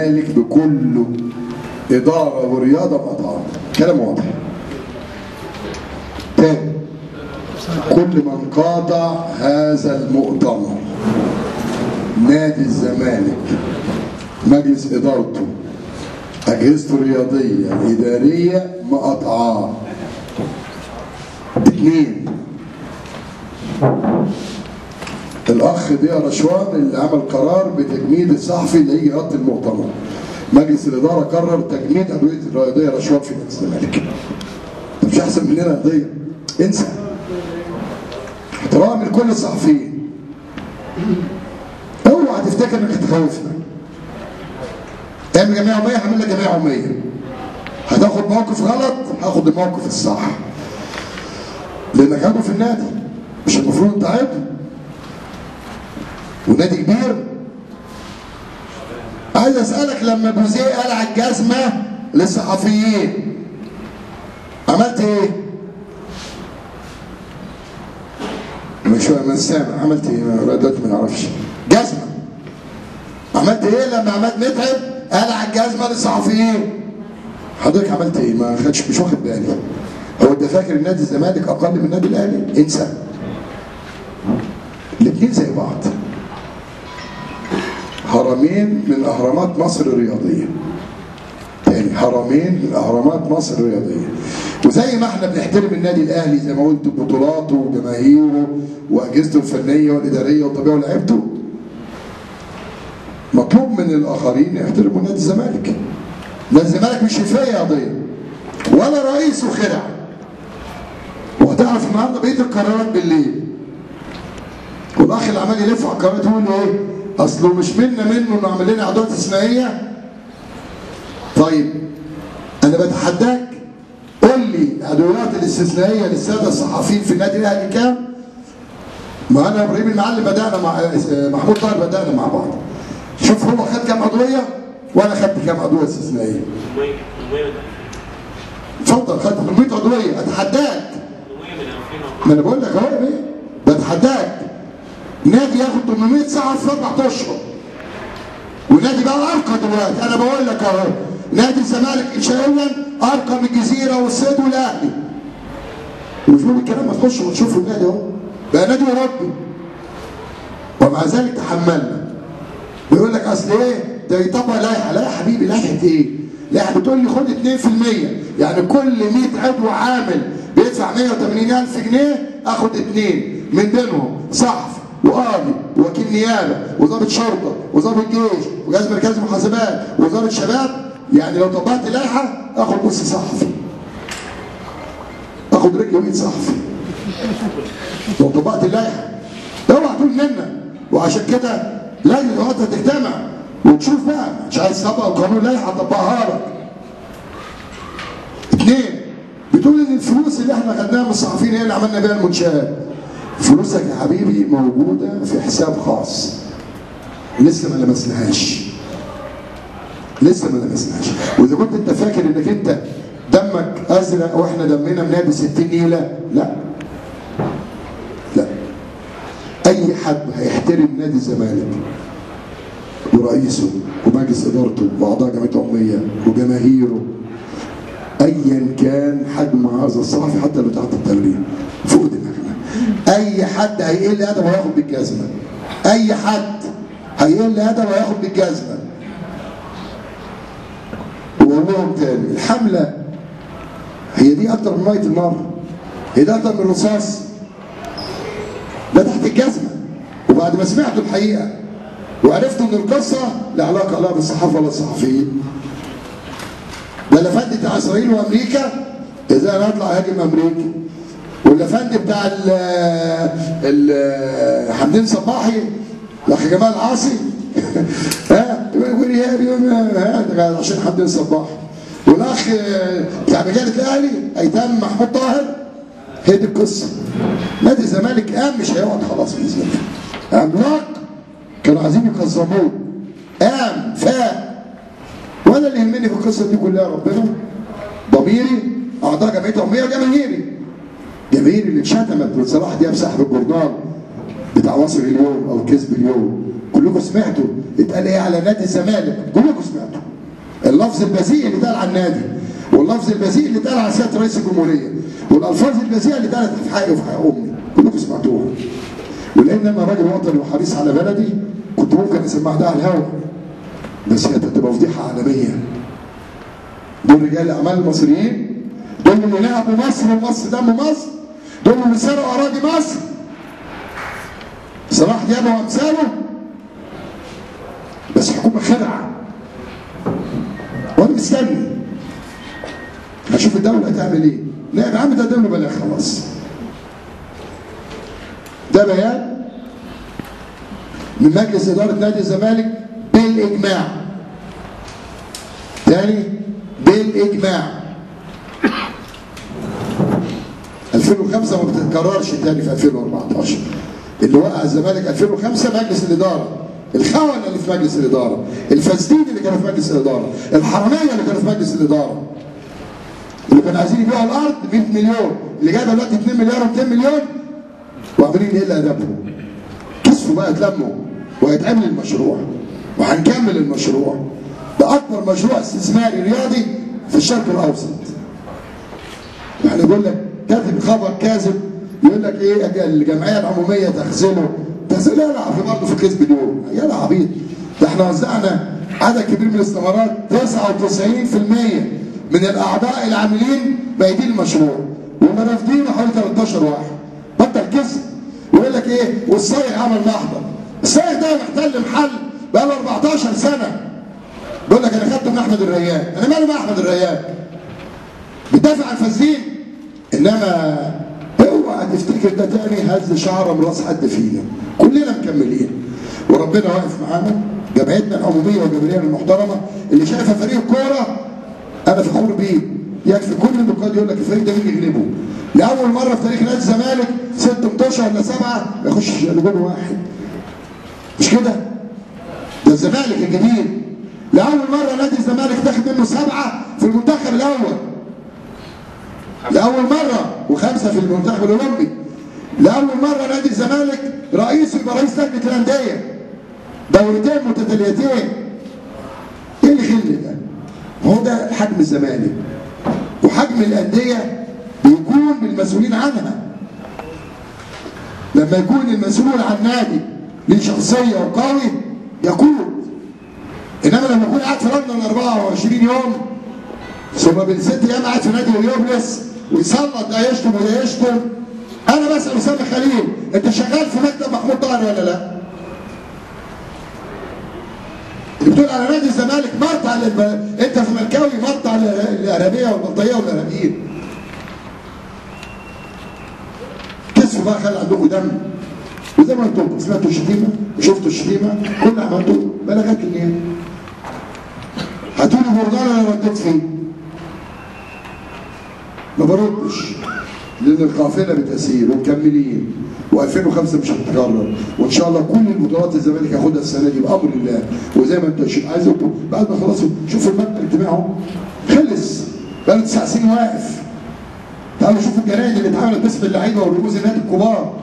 ذلك بكل إدارة ورياضة بأطعام. كلام واضح. تاني، كل من قاطع هذا المؤتمر، نادي الزمالك، مجلس إدارته، أجهزته الرياضية الإدارية مقاطعاه. 2، الأخ ضياء رشوان اللي عمل قرار بتجميد الصحفي اللي هيجي يغطي المؤتمر. مجلس الإدارة قرر تجميد أدوية ضياء رشوان في نادي الزمالك. طب مش أحسن مننا يا ضياء؟ انسى. احترام لكل الصحفيين. اوعى تفتكر انك تخوفنا. اعمل جميع يومية، هعمل لك جميع يومية. هتاخد موقف غلط، هاخد الموقف الصح. لأنك عضو في النادي، مش المفروض أنت عضو؟ ونادي كبير. عايز اسالك، لما جوزيه قلع الجزمه للصحفيين عملت ايه؟ مش سامع. عملت ايه؟ دلوقتي ما نعرفش. جزمه. عملت ايه لما عماد متعب قلع الجزمه للصحفيين؟ حضرتك عملت ايه؟ ما خدش، مش واخد بالي. هو انت فاكر النادي الزمالك اقل من النادي الاهلي؟ انسى. الاثنين زي بعض. هرمين من اهرامات مصر الرياضيه. تاني، هرمين من اهرامات مصر الرياضيه. وزي ما احنا بنحترم النادي الاهلي زي ما قلت ببطولاته وجماهيره واجهزته الفنيه والاداريه وطبيعه ولاعيبته، مطلوب من الاخرين يحترموا نادي الزمالك. نادي الزمالك مش شفايه قضيه ولا رئيسه خدع. وهتعرف النهارده بقيه القرارات بالليل. والاخ اللي عمال يلف على القرارات يقول ايه؟ اصله مش منه انه عامل لنا عضويات استثنائيه. طيب انا بتحداك قول لي العضويات الاستثنائيه للساده الصحفيين في النادي الاهلي كام؟ ما انا ابراهيم المعلم بدانا مع محمود طاهر، بدانا مع بعض. شوف هو خد كام عضويه وانا خدت كام عضويه استثنائيه. اتفضل. خدت 800 عضويه. اتحداك. ما انا بقول لك اهو ايه؟ بتحداك. نادي ياخد 800 ساعه في 4 اشهر. ونادي بقى ارقى دلوقتي. انا بقول لك اهو، نادي الزمالك انشائيا ارقى من الجزيره والصيد والاهلي. ومش بقول الكلام، ما تخشوا وتشوفوا النادي اهو. بقى نادي اوروبي. ومع ذلك تحملنا. بيقول لك اصل ايه؟ ده يطبق لائحه. لا يا حبيبي، لائحه ايه؟ لائحه بتقول لي خد 2%. يعني كل 100 عضو عامل بيدفع 180,000 جنيه اخد 2 من بينهم صحفي وقاضي ووكيل نيابه وضابط شرطه وضابط جيش وجهاز مركزي محاسبات ووزاره شباب. يعني لو طبقت لائحه اخد نص صحفي، اخد رجل وايد صحفي لو طبقت اللائحه. اوعى تقول منا. وعشان كده لجنه الوطن تجتمع وتشوف بقى. مش عايز تطبق القانون لائحه اطبقها لك. 2، بتقول ان الفلوس اللي احنا خدناها من الصحفيين هي اللي عملنا بيها المنشآت. فلوسك يا حبيبي موجوده في حساب خاص. لسه ما لمسناهاش. لسه ما لمسناهاش. واذا كنت انت فاكر انك انت دمك ازرق واحنا دمنا من نادي 60 نيله، لا. لا. اي حد هيحترم نادي الزمالك ورئيسه ومجلس ادارته واعضاء جمعيه عموميه وجماهيره، ايا كان حجم هذا الصحفي، حتى لو تحت التمرين فوق دماغنا. اي حد هيقل ادب وهياخد بالجزمه. اي حد هيقل ادب وهياخد بالجزمه. وبقول لهم تاني، الحمله هي دي اكتر من ميه النار. هي ده اكتر من الرصاص. ده تحت الجزمه. وبعد ما سمعتوا الحقيقه وعرفتوا ان القصه لا علاقه لا بالصحافه ولا الصحفيين. ده الافندي بتاع اسرائيل وامريكا ازاي انا اطلع هاجم امريكا. والافندي بتاع حمدين صباحي الاخ جمال عاصي عشان حمدين صباحي. والاخ بتاع مجله الاهلي ايتام محمود طاهر. هي دي القصه. نادي الزمالك قام، مش هيقعد خلاص باذن الله. عملاق كانوا عايزين يكسروه. قام فاق. وانا اللي يهمني في القصه دي كلها ربنا، ضميري، اعضاء جمعيه عموميه وجماهيري. جماهيري اللي اتشتمت من صلاح دياب صاحب الجورنال بتاع مصر اليوم او كذب اليوم كلكم سمعتوا اتقال ايه على نادي الزمالك، كلكم سمعتوا اللفظ البذيء اللي اتقال على النادي، واللفظ البذيء اللي اتقال على سياده رئيس الجمهوريه، والالفاظ البذيئه اللي اتقالت في حقي وفي حق امي، كلكم سمعتوها. ولان انا راجل وطني وحريص على بلدي كنت ممكن اسمع ده على الهوا، بس كانت هتبقى فضيحه عالميه. دول رجال الاعمال المصريين، دول اللي لعبوا مصر ومصر دم مصر، دول اللي سرقوا اراضي مصر. صلاح جابه وامثاله، بس حكومه خدعه. وانا مستني هشوف الدوله هتعمل ايه. لا يا عم ده دول بلاغ خلاص. ده بيان من مجلس اداره نادي الزمالك بالاجماع. تاني بالاجماع. 2005 ما بتتكررش تاني في 2014. اللي وقع الزمالك 2005 مجلس الاداره، الخونه اللي في مجلس الاداره، الفاسدين اللي كانوا في مجلس الاداره، الحراميه اللي كانوا في مجلس الاداره، اللي كانوا عايزين يبيعوا الارض 100 مليون، اللي جايبه دلوقتي 2 مليار و200 مليون وعاملين ايه اللي ادبهم. كسفوا بقى اتلموا وهيتعمل المشروع وهنكمل المشروع. ده اكبر مشروع استثماري رياضي في الشرق الاوسط. يعني بيقول لك كاتب خبر كاذب يقول لك ايه الجمعيه العموميه تخزنه لا في برضه في كذب دول يا عبيط. ده احنا وزعنا عدد كبير من الاستثمارات، 99% من الاعضاء العاملين بايدين المشروع واللي رافضينه حوالي 13 واحد. بطل كذب. ويقول لك ايه والصايغ عمل محضر. الصايغ ده محتل محل بقى له 14 سنه. بيقول لك انا خدته من احمد الريان، انا مالي مع احمد الريان؟ بتدافع عن الفاسدين. انما اوعى تفتكر ده تاني هز شعره من راس حد فينا، كلنا مكملين وربنا واقف معانا. جمعيتنا العموميه والجماهيريه المحترمه اللي شايفه فريق كوره انا فخور بيه. يكفي كل النقاد يقول لك الفريق ده مين يغلبه. لاول مره في تاريخ نادي الزمالك 6 متوشه ولا 7 ما يخشش جون واحد. مش كده؟ ده الزمالك الجديد لاول مره نادي الزمالك تاخد منه 7 في المنتخب الاول. لأول مرة و5 في المنتخب الأولمبي. لأول مرة نادي الزمالك رئيسه يبقى رئيس لجنة الأندية. دورتين متتاليتين. إيه اللي خل ده؟ هو ده حجم الزمالك. وحجم الأندية بيكون بالمسؤولين عنها. لما يكون المسؤول عن نادي ليه شخصية وقوي يقود. إنما لما يكون قاعد في لندن 24 يوم ثم بال6 ايام قاعد في نادي اليوبلس ويسلط ده يشتم وده يشتم. انا بسال اسامه خليل انت شغال في مكتب محمود طاهر ولا لا؟ اللي بتقول على نادي الزمالك مرتع انت في ملكاوي مرتع الارهابيه والبلطجيه والارهابيين. كسفوا بقى خلي عندكم دم. وزي ما قلت لكم سمعتوا الشتيمه وشفتوا الشتيمه كل عملتوا بلاغات النيابه. هاتولي برجان انا رديت فيه. ما بردش لان القافله بتسير ومكملين و2005 مش هتتكرر وان شاء الله كل البطولات الزمالك هياخدها السنه دي بامر الله. وزي ما انت عايزكم بعد ما خلصوا شوفوا المبنى الاجتماعي خلص بقى له 9 سنين واقف. تعالوا شوفوا الجرايد اللي اتعملت باسم اللعيبه ورموز النادي الكبار.